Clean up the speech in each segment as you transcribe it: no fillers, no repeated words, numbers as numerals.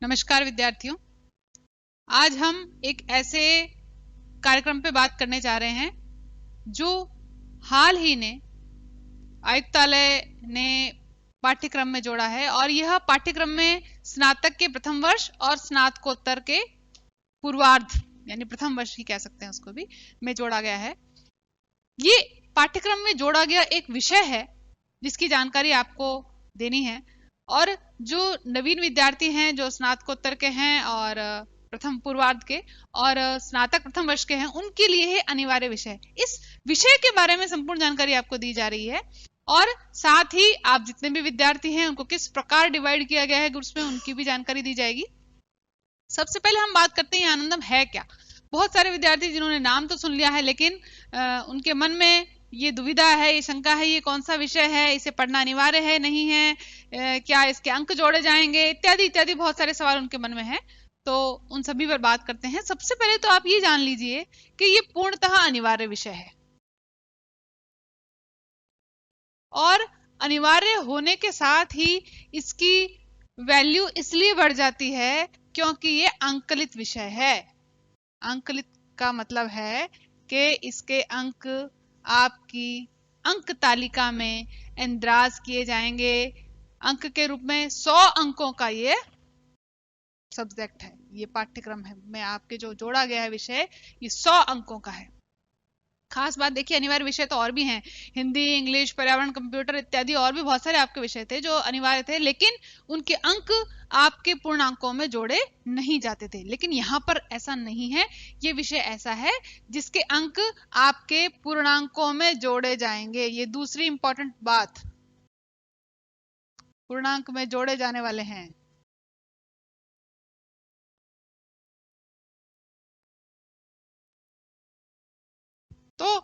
नमस्कार विद्यार्थियों। आज हम एक ऐसे कार्यक्रम पे बात करने जा रहे हैं जो हाल ही ने आयुक्तालय ने पाठ्यक्रम में जोड़ा है और यह पाठ्यक्रम में स्नातक के प्रथम वर्ष और स्नातकोत्तर के पूर्वार्ध यानी प्रथम वर्ष ही कह सकते हैं उसको भी में जोड़ा गया है। ये पाठ्यक्रम में जोड़ा गया एक विषय है जिसकी जानकारी आपको देनी है और जो नवीन विद्यार्थी हैं जो स्नातकोत्तर के हैं और प्रथम पूर्वार्ध के और स्नातक प्रथम वर्ष के हैं उनके लिए है अनिवार्य विषय। इस विषय के बारे में संपूर्ण जानकारी आपको दी जा रही है और साथ ही आप जितने भी विद्यार्थी हैं उनको किस प्रकार डिवाइड किया गया है ग्रुप्स में उनकी भी जानकारी दी जाएगी। सबसे पहले हम बात करते हैं आनंदम है क्या। बहुत सारे विद्यार्थी जिन्होंने नाम तो सुन लिया है लेकिन उनके मन में ये दुविधा है, ये शंका है, ये कौन सा विषय है, इसे पढ़ना अनिवार्य है नहीं है, क्या इसके अंक जोड़े जाएंगे, इत्यादि इत्यादि बहुत सारे सवाल उनके मन में है। तो उन सभी पर बात करते हैं। सबसे पहले तो आप ये जान लीजिए कि ये पूर्णतः अनिवार्य विषय है और अनिवार्य होने के साथ ही इसकी वैल्यू इसलिए बढ़ जाती है क्योंकि ये अंकलित विषय है। अंकलित का मतलब है कि इसके अंक आपकी अंक तालिका में इंद्राज किए जाएंगे। अंक के रूप में 100 अंकों का ये सब्जेक्ट है, ये पाठ्यक्रम है में आपके जो जोड़ा गया है विषय ये 100 अंकों का है। खास बात देखिए, अनिवार्य विषय तो और भी हैं, हिंदी, इंग्लिश, पर्यावरण, कंप्यूटर इत्यादि और भी बहुत सारे आपके विषय थे जो अनिवार्य थे लेकिन उनके अंक आपके पूर्णांकों में जोड़े नहीं जाते थे। लेकिन यहाँ पर ऐसा नहीं है, ये विषय ऐसा है जिसके अंक आपके पूर्णांकों में जोड़े जाएंगे। ये दूसरी इंपॉर्टेंट बात, पूर्णांक में जोड़े जाने वाले हैं। तो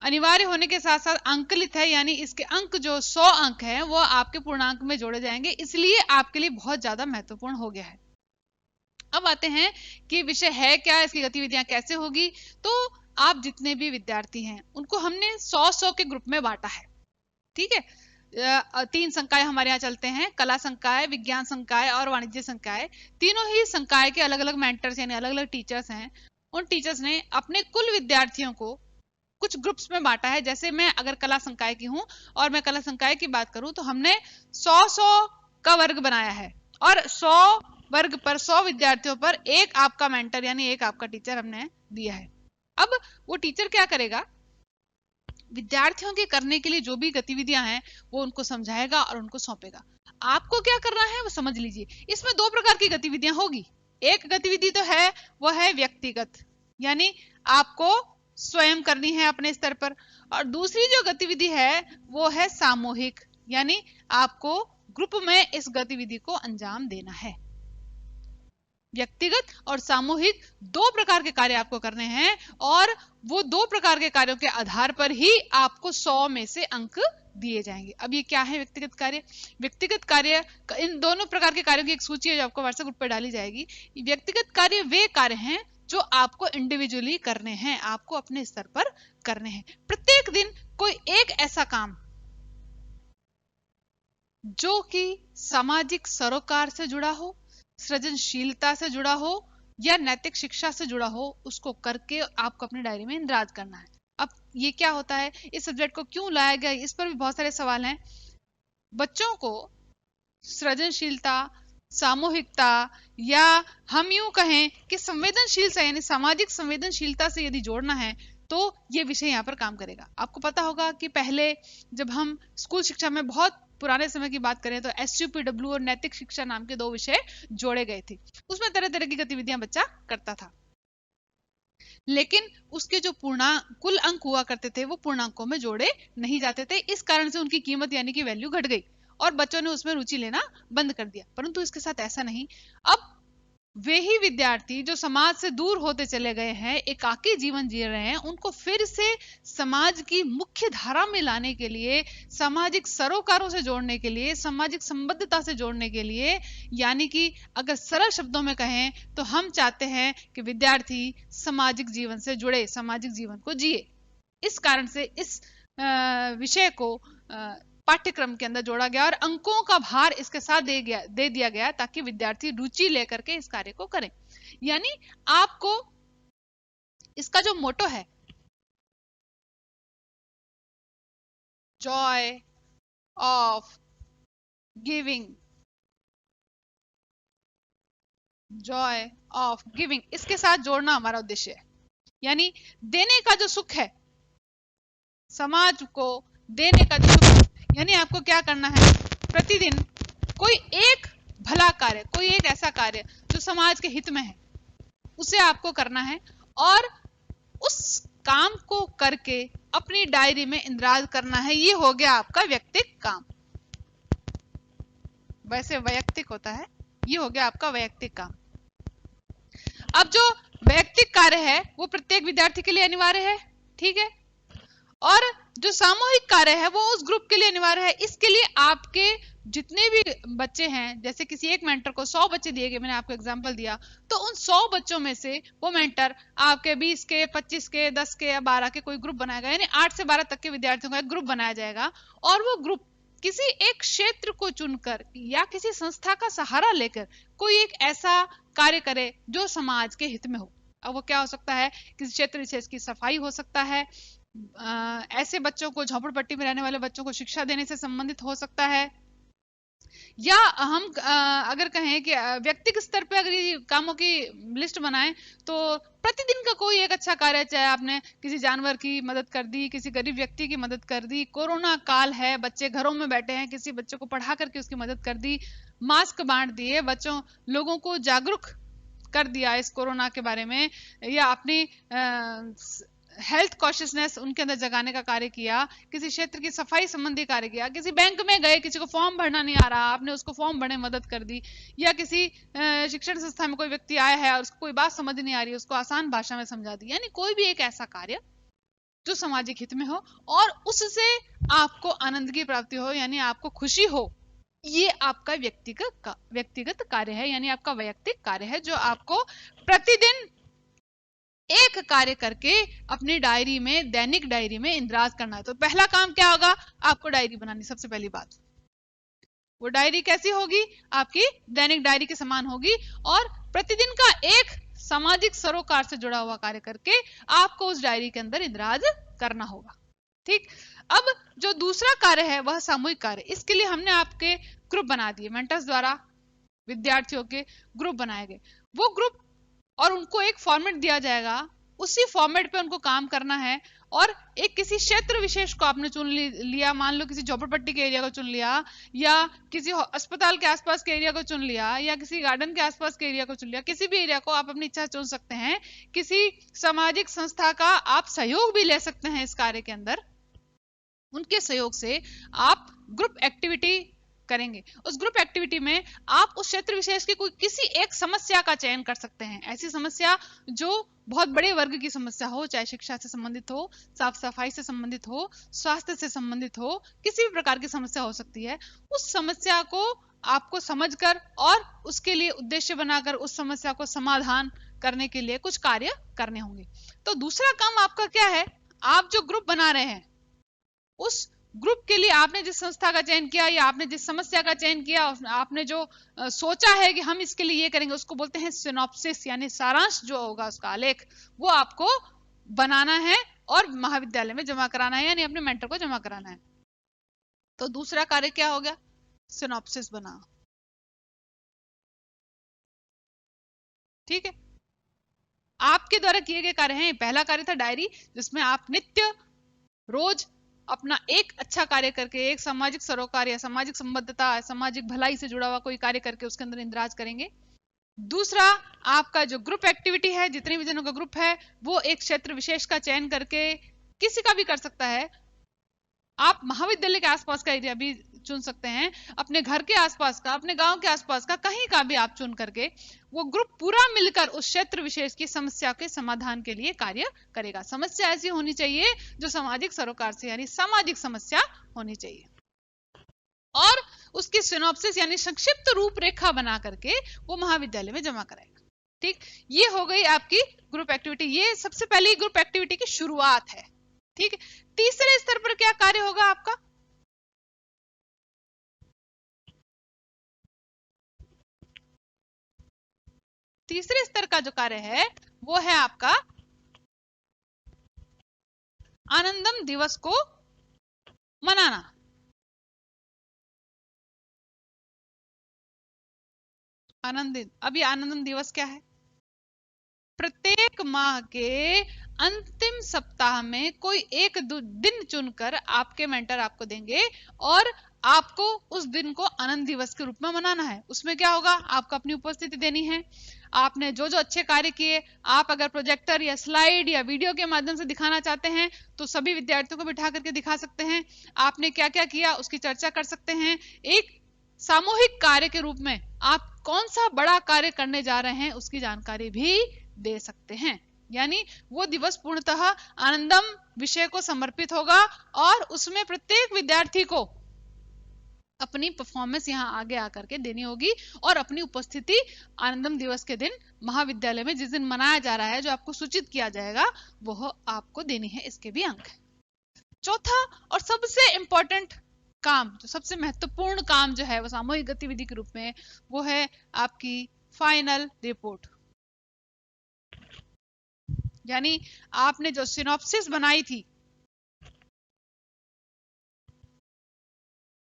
अनिवार्य होने के साथ साथ अंकलित है यानी इसके अंक जो 100 अंक हैं वो आपके पूर्णांक में जोड़े जाएंगे, इसलिए आपके लिए बहुत ज्यादा महत्वपूर्ण हो गया है। अब आते हैं कि विषय है क्या, इसकी गतिविधियां कैसे होगी। तो आप जितने भी विद्यार्थी हैं उनको हमने 100-100 के ग्रुप में बांटा है, ठीक है। 3 संकाय हमारे यहाँ चलते हैं, कला संकाय, विज्ञान संकाय और वाणिज्य संकाय। तीनों ही संकाय के अलग अलग मेंटर्स यानी अलग अलग टीचर्स हैं। उन टीचर्स ने अपने कुल विद्यार्थियों को कुछ ग्रुप्स में बांटा है। जैसे मैं अगर कला संकाय की हूं और मैं कला संकाय की बात करूं तो हमने 100-100 का वर्ग बनाया है और 100 वर्ग पर 100 विद्यार्थियों पर एक आपका मेंटर यानी एक आपका टीचर हमने दिया है। अब वो टीचर क्या करेगा, विद्यार्थियों के करने के लिए जो भी गतिविधियां हैं वो उनको समझाएगा और उनको सौंपेगा। आपको क्या करना है वो समझ लीजिए। इसमें 2 प्रकार की गतिविधियां होगी। एक गतिविधि तो है वो है व्यक्तिगत यानी आपको स्वयं करनी है अपने स्तर पर, और दूसरी जो गतिविधि है वो है सामूहिक यानी आपको ग्रुप में इस गतिविधि को अंजाम देना है। व्यक्तिगत और सामूहिक 2 प्रकार के कार्य आपको करने हैं और वो 2 प्रकार के कार्यों के आधार पर ही आपको 100 में से अंक दिए जाएंगे। अब ये क्या है व्यक्तिगत कार्य? व्यक्तिगत कार्य, इन दोनों प्रकार के कार्यों की एक सूची है जो आपको व्हाट्सएप ग्रुप पर डाली जाएगी। व्यक्तिगत कार्य वे कार्य हैं जो आपको इंडिविजुअली करने हैं, आपको अपने स्तर पर करने हैं। प्रत्येक दिन कोई एक ऐसा काम जो कि सामाजिक सरोकार से जुड़ा हो, सृजनशीलता से जुड़ा हो या नैतिक शिक्षा से जुड़ा हो, उसको करके आपको अपनी डायरी में इंदराज करना है। अब ये क्या होता है, इस सब्जेक्ट को क्यों लाया गया, इस पर भी बहुत सारे सवाल हैं। बच्चों को सृजनशीलता, सामूहिकता या हम यूं कहें कि संवेदनशीलता यानी सामाजिक संवेदनशीलता से यदि जोड़ना है तो ये विषय यहाँ पर काम करेगा। आपको पता होगा कि पहले जब हम स्कूल शिक्षा में बहुत पुराने समय की बात करें तो SUPW और नैतिक शिक्षा नाम के 2 विषय जोड़े गए थे। उसमें तरह तरह की गतिविधियां बच्चा करता था लेकिन उसके जो कुल अंक हुआ करते थे वो पूर्णांकों में जोड़े नहीं जाते थे। इस कारण से उनकी कीमत यानी कि वैल्यू घट गई और बच्चों ने उसमें रुचि लेना बंद कर दिया। परंतु इसके साथ ऐसा नहीं, अब वे ही विद्यार्थी जो समाज से दूर होते चले गए हैं, एकाकी जीवन जी रहे हैं, उनको फिर से समाज की मुख्य धारा में लाने के लिए, सामाजिक सरोकारों से जोड़ने के लिए, सामाजिक संबद्धता से जोड़ने के लिए, यानी कि अगर सरल शब्दों में कहें तो हम चाहते हैं कि विद्यार्थी सामाजिक जीवन से जुड़े, सामाजिक जीवन को जिए। इस कारण से इस विषय को पाठ्यक्रम के अंदर जोड़ा गया और अंकों का भार इसके साथ दे दिया गया ताकि विद्यार्थी रुचि लेकर के इस कार्य को करें। यानी आपको इसका जो मोटो है, Joy of giving, Joy of giving, इसके साथ जोड़ना हमारा उद्देश्य है। यानी देने का जो सुख है, समाज को देने का जो सुख है, यानी आपको क्या करना है, प्रतिदिन कोई एक भला कार्य, कोई एक ऐसा कार्य जो समाज के हित में है, उसे आपको करना है और उस काम को करके अपनी डायरी में इंद्राज करना है। ये हो गया आपका व्यक्तिक काम। वैसे वैयक्तिक होता है, ये हो गया आपका वैयक्तिक काम। अब जो वैयक्तिक कार्य है वो प्रत्येक विद्यार्थी के लिए अनिवार्य है, ठीक है, और जो सामूहिक कार्य है वो उस ग्रुप के लिए अनिवार्य है। इसके लिए आपके जितने भी बच्चे हैं, जैसे किसी एक मेंटर को 100 बच्चे दिए गए, मैंने आपको एग्जांपल दिया, तो उन 100 बच्चों में से वो मेंटर आपके 20 के, 25 के, 10 के या 12 के कोई ग्रुप बनाएगा, यानी 8 से 12 तक के विद्यार्थियों का एक ग्रुप बनाया जाएगा और वो ग्रुप किसी एक क्षेत्र को चुनकर या किसी संस्था का सहारा लेकर कोई एक ऐसा कार्य करे जो समाज के हित में हो। अब वो क्या हो सकता है, किसी क्षेत्र विशेष की सफाई हो सकता है, ऐसे बच्चों को, झोपड़पट्टी में रहने वाले बच्चों को शिक्षा देने से संबंधित हो सकता है, या हम अगर कहें कि व्यक्तिगत स्तर पे अगर ये कामों की लिस्ट बनाएं तो प्रतिदिन का कोई एक अच्छा कार्य, चाहे आपने किसी जानवर की मदद कर दी, किसी गरीब व्यक्ति की मदद कर दी, कोरोना काल है, बच्चे घरों में बैठे हैं, किसी बच्चे को पढ़ा करके उसकी मदद कर दी, मास्क बांट दिए, बच्चों लोगों को जागरूक कर दिया इस कोरोना के बारे में, या अपनी हेल्थ कॉन्शियसनेस उनके अंदर जगाने का कार्य किया, किसी क्षेत्र की सफाई संबंधी कार्य किया, किसी बैंक में गए, किसी को फॉर्म भरना नहीं आ रहा, आपने उसको फॉर्म भरने में मदद कर दी, या किसी शिक्षण संस्था में कोई व्यक्ति आया है और उसको कोई बात समझ नहीं आ रही, उसको आसान भाषा में समझा दी। यानी कोई भी एक ऐसा कार्य जो सामाजिक हित में हो और उससे आपको आनंद की प्राप्ति हो, यानी आपको खुशी हो, ये आपका व्यक्तिगत कार्य है, यानी आपका वैयक्तिक कार्य है, जो आपको प्रतिदिन एक कार्य करके अपनी डायरी में, दैनिक डायरी में इंद्राज करना है। तो पहला काम क्या होगा, आपको डायरी बनानी। सबसे पहली बात, वो डायरी कैसी होगी, आपकी दैनिक डायरी के समान होगी और प्रतिदिन का एक सामाजिक सरोकार से जुड़ा हुआ कार्य करके आपको उस डायरी के अंदर इंद्राज करना होगा। ठीक, अब जो दूसरा कार्य है वह सामूहिक कार्य। इसके लिए हमने आपके ग्रुप बना दिए, मेंटर्स द्वारा विद्यार्थियों के ग्रुप बनाए गए। वो ग्रुप और उनको एक फॉर्मेट दिया जाएगा, उसी फॉर्मेट पे उनको काम करना है और एक किसी क्षेत्र विशेष को आपने चुन लिया, मान लो किसी झोपड़पट्टी के एरिया को चुन लिया, या किसी अस्पताल के आसपास के एरिया को चुन लिया, या किसी गार्डन के आसपास के एरिया को चुन लिया, किसी भी एरिया को आप अपनी इच्छा चुन सकते हैं। किसी सामाजिक संस्था का आप सहयोग भी ले सकते हैं इस कार्य के अंदर, उनके सहयोग से आप ग्रुप एक्टिविटी करेंगे। उस ग्रुप एक्टिविटी में आप उस क्षेत्र विशेष की कोई किसी एक समस्या का चयन कर सकते हैं, ऐसी समस्या जो बहुत बड़े वर्ग की समस्या हो, चाहे शिक्षा से संबंधित हो, साफ सफाई से संबंधित हो, स्वास्थ्य से संबंधित हो, किसी भी प्रकार की समस्या हो सकती है। उस समस्या को आपको समझकर और उसके लिए उद्देश्य बनाकर उस समस्या को समाधान करने के लिए कुछ कार्य करने होंगे। तो दूसरा काम आपका क्या है, आप जो ग्रुप बना रहे हैं उस ग्रुप के लिए आपने जिस संस्था का चयन किया या आपने जिस समस्या का चयन किया, आपने जो सोचा है कि हम इसके लिए ये करेंगे, उसको बोलते हैं सिनॉप्सिस, यानी सारांश जो होगा उसका आलेख, वो आपको बनाना है और महाविद्यालय में जमा कराना है, यानी अपने मेंटर को जमा कराना है। तो दूसरा कार्य क्या हो गया, सिनॉप्सिस बना। ठीक है, आपके द्वारा किए गए कार्य हैं। पहला कार्य था डायरी, जिसमें आप नित्य रोज अपना एक अच्छा कार्य करके, एक सामाजिक सरोकार या सामाजिक संबद्धता, सामाजिक भलाई से जुड़ा हुआ कोई कार्य करके उसके अंदर इंद्राज करेंगे। दूसरा, आपका जो ग्रुप एक्टिविटी है, जितने भी जनों का ग्रुप है, वो एक क्षेत्र विशेष का चयन करके, किसी का भी कर सकता है, आप महाविद्यालय के आसपास का एरिया भी चुन सकते हैं, अपने घर के आसपास का, अपने गांव के आसपास का, कहीं का भी आप चुन करके वो ग्रुप पूरा मिलकर उस क्षेत्र विशेष की समस्या के समाधान के लिए कार्य करेगा। समस्या ऐसी होनी चाहिए जो सामाजिक सरोकार से, यानी सामाजिक समस्या होनी चाहिए, और उसकी सिनॉप्सिस यानी संक्षिप्त रूपरेखा बना करके वो महाविद्यालय में जमा कराएगा। ठीक, ये हो गई आपकी ग्रुप एक्टिविटी। ये सबसे पहले ग्रुप एक्टिविटी की शुरुआत है। ठीक है, तीसरे स्तर पर क्या कार्य होगा आपका, तीसरे स्तर का जो कार्य है वो है आपका आनंदम दिवस को मनाना। आनंदित, अब ये आनंदम दिवस क्या है? प्रत्येक माह के अंतिम सप्ताह में कोई एक दिन चुनकर आपके मेंटर आपको देंगे और आपको उस दिन को आनंद दिवस के रूप में मनाना है। उसमें क्या होगा, आपको अपनी उपस्थिति देनी है। आपने जो जो अच्छे कार्य किए, आप अगर प्रोजेक्टर या स्लाइड या वीडियो के माध्यम से दिखाना चाहते हैं तो सभी विद्यार्थियों को बिठा करके दिखा सकते हैं। आपने क्या क्या किया उसकी चर्चा कर सकते हैं। एक सामूहिक कार्य के रूप में आप कौन सा बड़ा कार्य करने जा रहे हैं उसकी जानकारी भी दे सकते हैं। यानी वो दिवस पूर्णतः आनंदम विषय को समर्पित होगा और उसमें प्रत्येक विद्यार्थी को अपनी परफॉर्मेंस यहां आगे आकर के देनी होगी और अपनी उपस्थिति आनंदम दिवस के दिन महाविद्यालय में जिस दिन मनाया जा रहा है, जो आपको सूचित किया जाएगा, वह आपको देनी है। इसके भी अंक है। चौथा और सबसे इंपॉर्टेंट काम, जो सबसे महत्वपूर्ण काम जो है वो सामूहिक गतिविधि के रूप में, वो है आपकी फाइनल रिपोर्ट। यानी आपने जो सिनॉप्सिस बनाई थी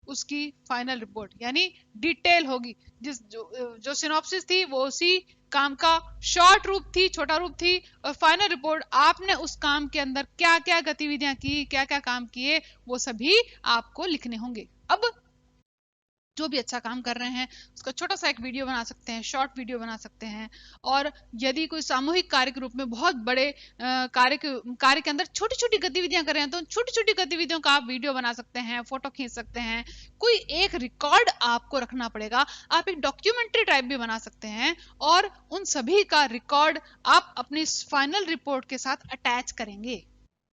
उसकी फाइनल रिपोर्ट, यानी डिटेल होगी। जो सिनॉप्सिस थी वो उसी काम का शॉर्ट रूप थी, छोटा रूप थी, और फाइनल रिपोर्ट आपने उस काम के अंदर क्या क्या गतिविधियां की, क्या क्या काम किए, वो सभी आपको लिखने होंगे। अब जो भी अच्छा काम कर रहे हैं उसका छोटा सा एक वीडियो बना सकते हैं, शॉर्ट वीडियो बना सकते हैं। और यदि कोई सामूहिक कार्य के रूप में बहुत बड़े कार्य के अंदर छोटी छोटी गतिविधियां कर रहे हैं तो छोटी छोटी गतिविधियों का आप वीडियो बना सकते हैं, फोटो खींच सकते हैं। कोई एक रिकॉर्ड आपको रखना पड़ेगा, आप एक डॉक्यूमेंट्री टाइप भी बना सकते हैं और उन सभी का रिकॉर्ड आप अपनी फाइनल रिपोर्ट के साथ अटैच करेंगे।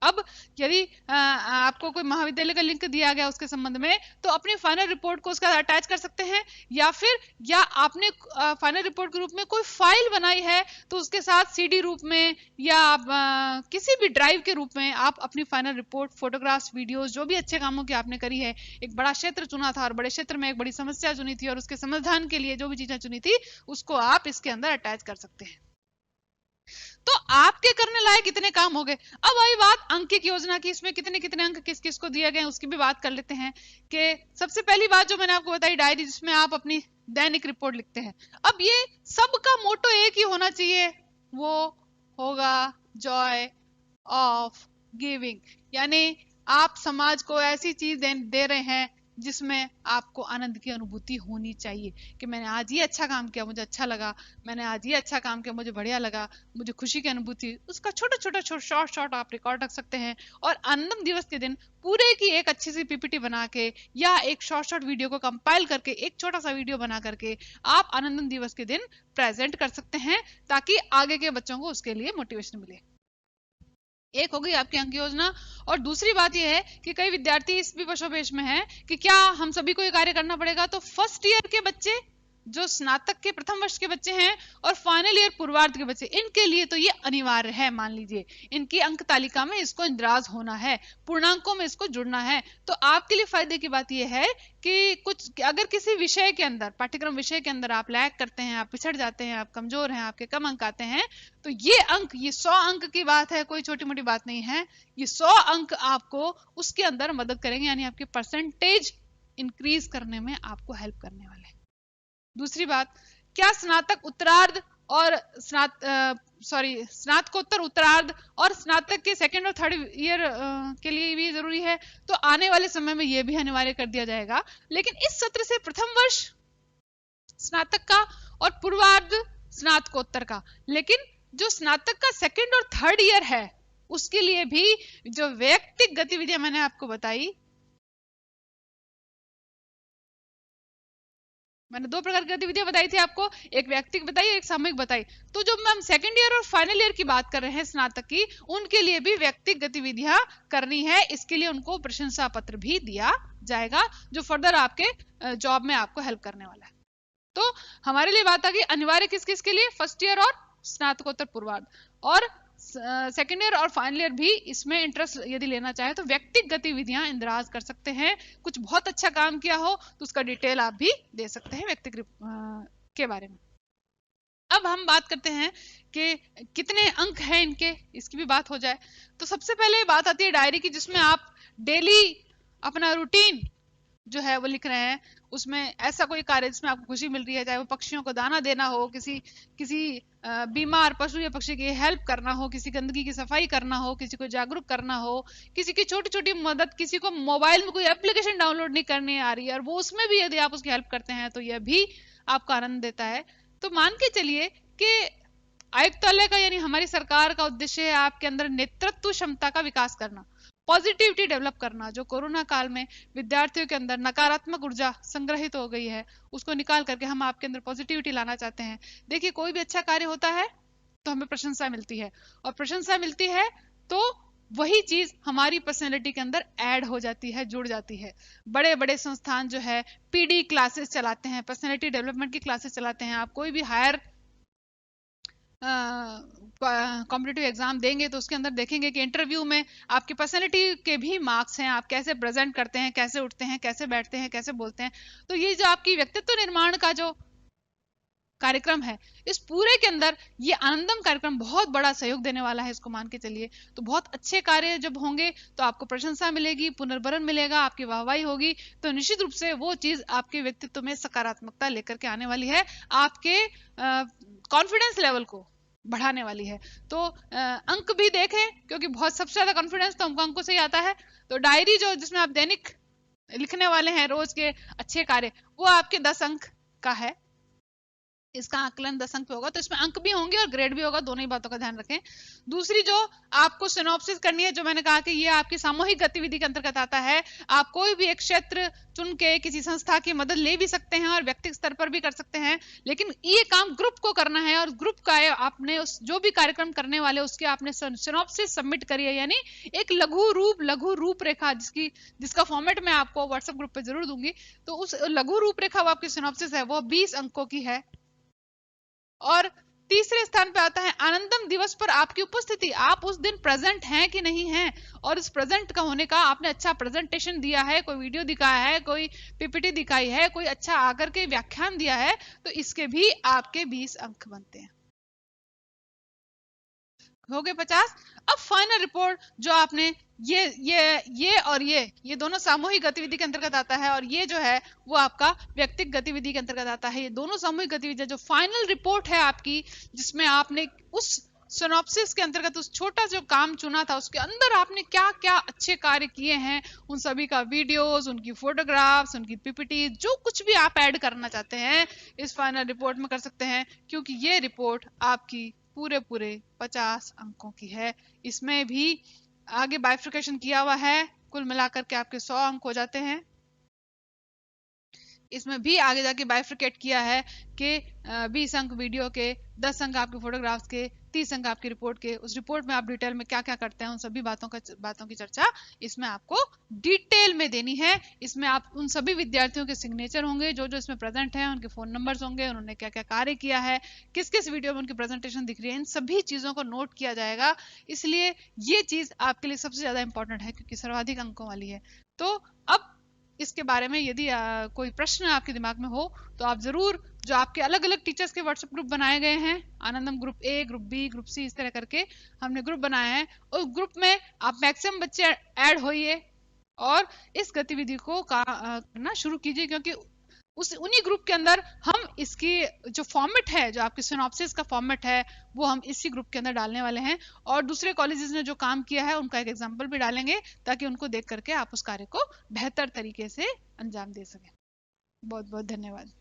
अब यदि आपको कोई महाविद्यालय का लिंक दिया गया उसके संबंध में, तो अपनी फाइनल रिपोर्ट को उसका अटैच कर सकते हैं, या आपने फाइनल रिपोर्ट के रूप में कोई फाइल बनाई है तो उसके साथ सीडी रूप में या किसी भी ड्राइव के रूप में आप अपनी फाइनल रिपोर्ट, फोटोग्राफ्स, वीडियोस, जो भी अच्छे कामों की आपने करी है, एक बड़ा क्षेत्र चुना था और बड़े क्षेत्र में एक बड़ी समस्या चुनी थी और उसके समाधान के लिए जो भी चीजें चुनी थी उसको आप इसके अंदर अटैच कर सकते हैं। तो आपके करने लायक इतने काम हो गए। अब आई बात अंकित योजना की, इसमें कितने कितने अंक किस किस को दिए गए उसकी भी बात कर लेते हैं। कि सबसे पहली बात जो मैंने आपको बताई, डायरी, जिसमें आप अपनी दैनिक रिपोर्ट लिखते हैं। अब ये सबका मोटो एक ही होना चाहिए, वो होगा जॉय ऑफ गिविंग। यानी आप समाज को ऐसी चीज दे रहे हैं जिसमें आपको आनंद की अनुभूति होनी चाहिए कि मैंने आज ये अच्छा काम किया, मुझे अच्छा लगा, मैंने आज ये अच्छा काम किया, मुझे बढ़िया लगा, मुझे खुशी की अनुभूति। उसका छोटा छोटा शॉर्ट शॉर्ट आप रिकॉर्ड रख सकते हैं और आनंदम दिवस के दिन पूरे की एक अच्छी सी पीपीटी बना के या एक शॉर्ट शॉर्ट वीडियो को कंपाइल करके एक छोटा सा वीडियो बना करके आप आनंदम दिवस के दिन प्रेजेंट कर सकते हैं, ताकि आगे के बच्चों को उसके लिए मोटिवेशन मिले। एक हो गई आपकी अंक योजना। और दूसरी बात यह है कि कई विद्यार्थी इस भी वशोपेश में है कि क्या हम सभी को ये कार्य करना पड़ेगा। तो फर्स्ट ईयर के बच्चे, जो स्नातक के प्रथम वर्ष के बच्चे हैं, और फाइनल ईयर पूर्वार्ध के बच्चे, इनके लिए तो ये अनिवार्य है। मान लीजिए इनकी अंक तालिका में इसको इंद्राज होना है, पूर्णांकों में इसको जुड़ना है। तो आपके लिए फायदे की बात यह है कि कुछ अगर किसी विषय के अंदर, पाठ्यक्रम विषय के अंदर आप लैग करते हैं, आप पिछड़ जाते हैं, आप कमजोर हैं, आपके कम अंक आते हैं, तो ये अंक, ये 100 अंक की बात है, कोई छोटी मोटी बात नहीं है। ये 100 अंक आपको उसके अंदर मदद करेंगे, यानी आपके परसेंटेज इंक्रीज करने में आपको हेल्प करने वाले हैं। दूसरी बात, क्या स्नातक उत्तरार्ध और स्नातकोत्तर उत्तरार्ध और स्नातक के सेकंड और थर्ड ईयर के लिए भी जरूरी है? तो आने वाले समय में यह भी अनिवार्य कर दिया जाएगा। लेकिन इस सत्र से प्रथम वर्ष स्नातक का और पूर्वार्ध स्नातकोत्तर का। लेकिन जो स्नातक का सेकंड और थर्ड ईयर है उसके लिए भी जो वैयक्तिक गतिविधियां मैंने आपको बताई, मैंने दो प्रकार की गतिविधियां बताई थी आपको, एक व्यक्तिगत बताई, एक सामूहिक बताई। तो जो हम सेकंड ईयर और फाइनल ईयर की बात कर रहे हैं स्नातक की, उनके लिए भी व्यक्तिगत गतिविधियां करनी है। इसके लिए उनको प्रशंसा पत्र भी दिया जाएगा, जो फर्दर आपके जॉब में आपको हेल्प करने वाला है। तो हमारे लिए बात आ गई अनिवार्य किस किस के लिए, फर्स्ट ईयर और स्नातकोत्तर पूर्वार्ध। और सेकेंड ईयर और फाइनल ईयर भी इसमें इंटरेस्ट यदि लेना चाहे तो व्यक्तिगत गतिविधियां इंद्राज कर सकते हैं। कुछ बहुत अच्छा काम किया हो तो उसका डिटेल आप भी दे सकते हैं व्यक्तिगत के बारे में। अब हम बात करते हैं कि कितने अंक हैं इनके, इसकी भी बात हो जाए। तो सबसे पहले बात आती है डायरी की, जिसमें आप डेली अपना रूटीन जो है वो लिख रहे हैं। उसमें ऐसा कोई कार्य जिसमें आपको खुशी मिल रही है, चाहे वो पक्षियों को दाना देना हो, किसी किसी बीमार पशु या पक्षी की हेल्प करना हो, किसी गंदगी की सफाई करना हो, किसी को जागरूक करना हो, किसी की छोटी छोटी मदद, किसी को मोबाइल में कोई एप्लीकेशन डाउनलोड नहीं करनी आ रही है और वो उसमें भी यदि आप उसकी हेल्प करते हैं तो यह भी आपको आनंद देता है। तो मान के चलिए कि आयुक्तालय का यानी हमारी सरकार का उद्देश्य है आपके अंदर नेतृत्व क्षमता का विकास करना, पॉजिटिविटी डेवलप करना। जो कोरोना काल में विद्यार्थियों के अंदर नकारात्मक ऊर्जा संग्रहित हो गई है, उसको निकाल करके हम आपके अंदर पॉजिटिविटी लाना चाहते हैं। देखिए, कोई भी अच्छा कार्य होता है तो हमें प्रशंसा मिलती है, और प्रशंसा मिलती है तो वही चीज हमारी पर्सनैलिटी के अंदर ऐड हो जाती है, जुड़ जाती है। बड़े बड़े संस्थान जो है पीडी क्लासेस चलाते हैं, पर्सनैलिटी डेवलपमेंट की क्लासेस चलाते हैं। आप कोई भी हायर कॉम्पिटिटिव एग्जाम देंगे तो उसके अंदर देखेंगे कि इंटरव्यू में आपकी पर्सनैलिटी के भी मार्क्स हैं, आप कैसे प्रेजेंट करते हैं, कैसे उठते हैं, कैसे बैठते हैं, कैसे बोलते हैं। तो ये जो आपकी व्यक्तित्व निर्माण का जो कार्यक्रम है, इस पूरे के अंदर ये आनंदम कार्यक्रम बहुत बड़ा सहयोग देने वाला है, इसको मान के चलिए। तो बहुत अच्छे कार्य जब होंगे तो आपको प्रशंसा मिलेगी, पुनर्भरण मिलेगा, आपकी वाहवाही होगी, तो निश्चित रूप से वो चीज आपके व्यक्तित्व में सकारात्मकता लेकर के आने वाली है, आपके कॉन्फिडेंस लेवल को बढ़ाने वाली है। तो अंक भी देखें, क्योंकि बहुत सबसे ज्यादा कॉन्फिडेंस तो हमको अंकों से ही आता है। तो डायरी जो जिसमें आप दैनिक लिखने वाले हैं रोज के अच्छे कार्य, वो आपके 10 अंक का है। इसका आकलन 10 अंक पे होगा, तो इसमें अंक भी होंगे और ग्रेड भी होगा, दोनों ही बातों का ध्यान रखें। दूसरी जो आपको सिनॉप्सिस करनी है, जो मैंने कहा कि ये आपकी सामूहिक गतिविधि के अंतर्गत आता है। आप कोई भी एक क्षेत्र चुन के किसी संस्था की मदद ले भी सकते हैं और व्यक्तिगत स्तर पर भी कर सकते हैं, लेकिन ये काम ग्रुप को करना है, और ग्रुप का आपने उस जो भी कार्यक्रम करने वाले उसके आपने सिनॉप्सिस सबमिट करी है, यानी एक लघु रूपरेखा, जिसका फॉर्मेट मैं आपको व्हाट्सएप ग्रुप पे जरूर दूंगी। तो उस लघु रूपरेखा वो आपकी सिनॉप्सिस है, वो 20 अंकों की है। और तीसरे स्थान पे आता है आनंदम दिवस पर आपकी उपस्थिति, आप उस दिन प्रेजेंट हैं कि नहीं हैं, और इस प्रेजेंट का होने का आपने अच्छा प्रेजेंटेशन दिया है, कोई वीडियो दिखाया है, कोई पीपीटी दिखाई है, कोई अच्छा आकर के व्याख्यान दिया है, तो इसके भी आपके 20 अंक बनते हैं। हो गए 50। अब फाइनल रिपोर्ट जो आपने ये दोनों सामूहिक गतिविधि के अंतर्गत आता है, और ये जो है वो आपका व्यक्तिगत गतिविधि के अंतर्गत आता है। ये दोनों सामूहिक गतिविधियां जो फाइनल रिपोर्ट है आपकी, जिसमें आपने उस सिनॉप्सिस के अंतर्गत उस छोटा जो काम चुना था, उसके अंदर आपने क्या क्या अच्छे कार्य किए हैं, उन सभी का वीडियोस, उनकी फोटोग्राफ्स, उनकी पीपीटी, जो कुछ भी आप ऐड करना चाहते हैं इस फाइनल रिपोर्ट में कर सकते हैं, क्योंकि ये रिपोर्ट आपकी पूरे पूरे 50 अंकों की है। इसमें भी आगे बाइफ्रिकेशन किया हुआ है, कुल मिलाकर के आपके 100 अंक हो जाते हैं। इसमें भी आगे जाके बाइफ्रिकेट किया है कि 20 अंक वीडियो के, 10 अंक आपके फोटोग्राफ्स के, 30 अंक आपकी रिपोर्ट के। उस रिपोर्ट में आप डिटेल में क्या क्या करते हैं, उन सभी बातों की चर्चा इसमें आपको डिटेल में देनी है। इसमें आप उन सभी विद्यार्थियों के सिग्नेचर होंगे जो जो इसमें प्रेजेंट हैं, उनके फोन नंबर्स होंगे, उन्होंने क्या क्या कार्य किया है, किस किस वीडियो में उनकी प्रेजेंटेशन दिख रही है, इन सभी चीजों को नोट किया जाएगा। इसलिए ये चीज आपके लिए सबसे ज्यादा इंपॉर्टेंट है, क्योंकि सर्वाधिक अंकों वाली है। तो अब इसके बारे में यदि कोई प्रश्न आपके दिमाग में हो तो आप जरूर, जो आपके अलग अलग टीचर्स के व्हाट्सएप ग्रुप बनाए गए हैं, Anandam group A, group B, group C, इस तरह करके हमने ग्रुप बनाए हैं, उस ग्रुप में आप मैक्सिमम बच्चे ऐड होइए और इस गतिविधि को करना शुरू कीजिए, क्योंकि उस उन्हीं ग्रुप के अंदर हम इसकी जो फॉर्मेट है, जो आपकी सिनॉप्सिस का फॉर्मेट है, वो हम इसी ग्रुप के अंदर डालने वाले हैं, और दूसरे कॉलेजेस ने जो काम किया है उनका एक एग्जांपल भी डालेंगे, ताकि उनको देख करके आप उस कार्य को बेहतर तरीके से अंजाम दे सकें। बहुत बहुत धन्यवाद।